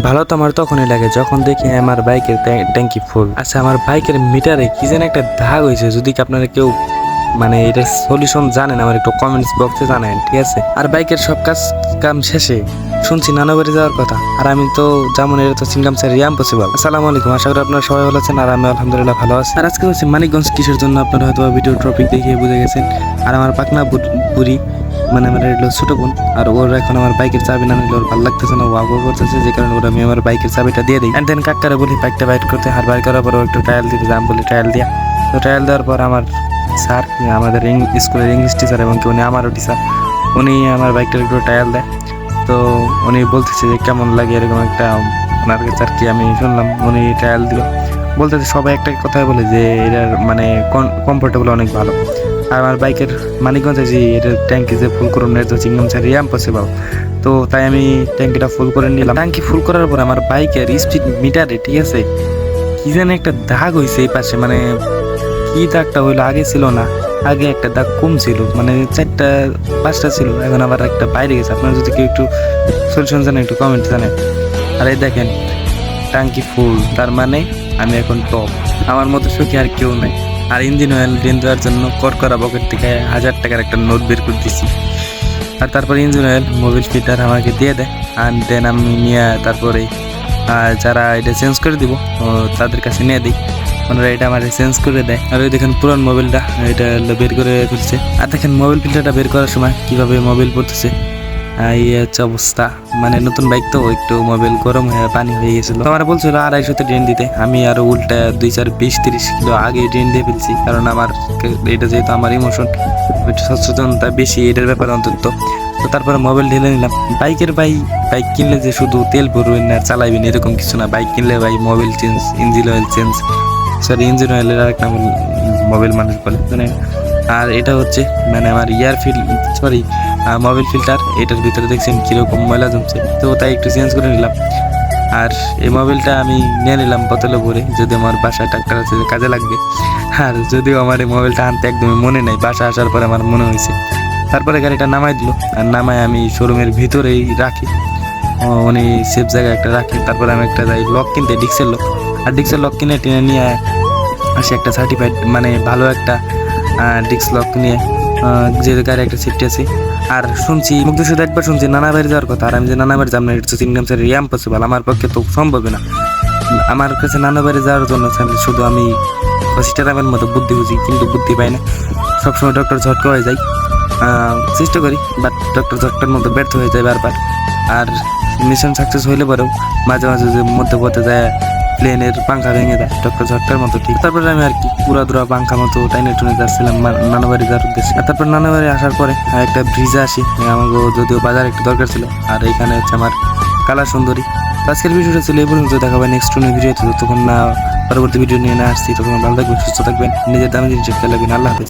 ভালো তো আমার তখনই লাগে যখন দেখি আমার বাইকের ট্যাঙ্কি ফুল। আচ্ছা, আমার বাইকের মিটারে কি যেন একটা দাগ হয়েছে। যদি কি আপনারা কেউ মানে এটার সলিউশন জানেন, আমার একটু কমেন্টস বক্সে জানেন, ঠিক আছে? আর বাইকের সব কাম শেষে শুনছি নানা বাড়ি যাওয়ার কথা, আর আমি তো যেমন এটা তো সিনকাম স্যার ইম্পসিবল। আসসালামু আলাইকুম, আশা করি আপনারা সবাই ভালো আছেন, আর আমি আলহামদুলিল্লাহ ভালো আছি। আর আজকে হচ্ছে মানিকগঞ্জ কিসের জন্য আপনারা হয়তো ভিডিও টপিক দেখিয়ে বুঝে গেছেন। আর আমার পাকনা বুড়ি মানে আমার এলো ছোট বোন, আর ওর এখন আমার বাইকের চাবি না নিলে ওর ভালো লাগতেছে না, ও আগ্রহ করতেছে, যে কারণে ওরা আমি আমার বাইকের চাবিটা দিয়ে দিই। অ্যান্ড দেন কাকারে বলি বাইকটা বাইট করতে, আর বাইর করার পর একটু ট্রায়াল দিতে যাম বলি, ট্রায়াল দিয়া তো ট্রায়াল দেওয়ার পর আমার স্যার, আমাদের স্কুলের ইংলিশ টিচার এবং কি উনি আমারও টিচার, উনি আমার বাইকটার একটু ট্রায়াল দেয়। তো উনি বলতেছে যে কেমন লাগে এরকম একটা, ওনার কাছে আর কি আমি শুনলাম উনি ট্রায়াল দিল, বলতেছে সবাই একটা কথাই বলে যে এটার মানে কমফোর্টেবল অনেক ভালো। আর আমার বাইকের মানিকগঞ্জে যে এটার ট্যাঙ্কি যে ফুল করুন এটা হচ্ছে ইনকাম ইম্পসিবল। তো তাই আমি ট্যাঙ্কিটা ফুল করে নিলাম। ট্যাঙ্কি ফুল করার পর আমার বাইকের স্পিড মিটারে, ঠিক আছে, কি যেন একটা দাগ হয়েছে এই পাশে। মানে কি দাগটা হইলো, আগে ছিল না, আগে একটা দাগ কম ছিল, মানে 4-5টা ছিল, এখন আবার একটা বাইরে গেছে। আপনারা যদি কেউ একটু সলিউশন জানেন একটু কমেন্ট জানেন। আর এই দেখেন ট্যাঙ্কি ফুল, তার মানে আমি এখন টপ, আমার মতো সুখী আর কেউ নাই। আর ইঞ্জিন অয়েল ড্রেন দেওয়ার জন্য করকরা পকেট থেকে 1000 টাকার একটা নোট বের করে দিছি। আর তারপর ইঞ্জিন অয়েল মোবিল ফিল্টার আমাকে দিয়ে দেয়, আর দেন আমি নিয়ে তারপরে যারা এটা চেঞ্জ করে দিব তাদের কাছে নিয়ে দিই, ওনারা এটা আমার চেঞ্জ করে দেয়। আর ওই দেখেন পুরান মোবিলটা এটা বের করে ফেলছে। আর দেখেন মোবিল ফিল্টারটা বের করার সময় কিভাবে মোবিল পড়তেছে, এই হচ্ছে অবস্থা। মানে নতুন বাইক তো একটু মোবিল গরম হয়ে পানি হয়ে গেছিল। তো আমার বলছিল 250-তে ড্রেন দিতে, আমি আরো উল্টা 2-4-20-30 কিলো আগে ড্রেন দিয়ে ফেলছি, কারণ আমার এটা যেহেতু আমার ইমোশন, একটু সচেতনতা বেশি এটার ব্যাপারে অন্তত। তো তারপরে মোবাইল ঢেলে নিলাম। বাইক কিনলে যে শুধু তেল ভরবেন না চালাইবেন এরকম কিছু না, বাইক কিনলে ভাই Mobil change, engine oil change, sorry engine অয়েলের আরেক নাম মোবিল মানুষ বলে মানে। আর এটা হচ্ছে মানে আমার মোবিল ফিল্টার, এটার ভিতরে দেখছেন কিরকম ময়লা জমছে, তো তাই একটু চেঞ্জ করে নিলাম। আর এই মোবিলটা আমি নিয়ে নিলাম বোতলে ভরে, যদি আমার বাসায় ট্রাক্টর আছে কাজে লাগবে। আর যদিও আমার এই মোবিলটা আনতে একদমই মনে নাই, বাসা আসার পরে আমার মনে হয়েছে। তারপরে গাড়িটা নামাই দিল, আর নামায় আমি শোরুমের ভিতরেই রাখি, উনি সেফ জায়গায় একটা রাখি। তারপরে আমি একটা যাই লক কিনতে, ডিক্সের লক। আর ডিক্সের লক কিনে টেনে নিয়ে আসি একটা সার্টিফাইড মানে ভালো একটা ডিক্স লক নিয়ে, যে গাড়ি একটা সেফটি আছে। আর শুনছি মুগ্ধ শুধু একবার শুনছি নানা বাড়ি যাওয়ার কথা, আর আমি যে নানা বাড়ি যাব না, এটা হচ্ছে ইনকাম স্যার ইম্পসিবল, আমার পক্ষে তো সম্ভব না। আমার কাছে নানা বাড়ি যাওয়ার জন্য শুধু আমি সিস্টারামের মতো বুদ্ধি বুঝি, কিন্তু বুদ্ধি পাই না, সবসময় ডক্টর ঝটকা হয়ে যায়। চেষ্টা করি বাট ডক্টর ঝটকার মতো ব্যর্থ হয়ে যায় বারবার। আর মিশন সাকসেস হইলে পরেও মাঝে মাঝে যে মধ্যে পথে যায় প্লেনের পাঙ্খা ভেঙে দেয় ডক্টর ঝটকার মতো, ঠিক। তারপরে আমি আর কি পুরা পাঙ্খা মতো টাইনে টুনে যাচ্ছিলাম নানাবাড়ি যাওয়ার উদ্দেশ্যে। আর তারপর নানাবাড়ি আসার পরে একটা ব্রিজে আসি, আমাকে যদিও বাজার একটু দরকার ছিল। আর এখানে হচ্ছে আমার কালার সুন্দরী। আজকের ভিডিওটা ছিল এই পর্যন্ত, দেখা হবে নেক্সট ভিডিওতে। তখন না পরবর্তী ভিডিও নিয়ে না আসছি, তখন ভালো থাকবেন, সুস্থ থাকবেন, নিজের দামি জিনিস খেয়ে লাগবেন। আল্লাহ হাফেজ।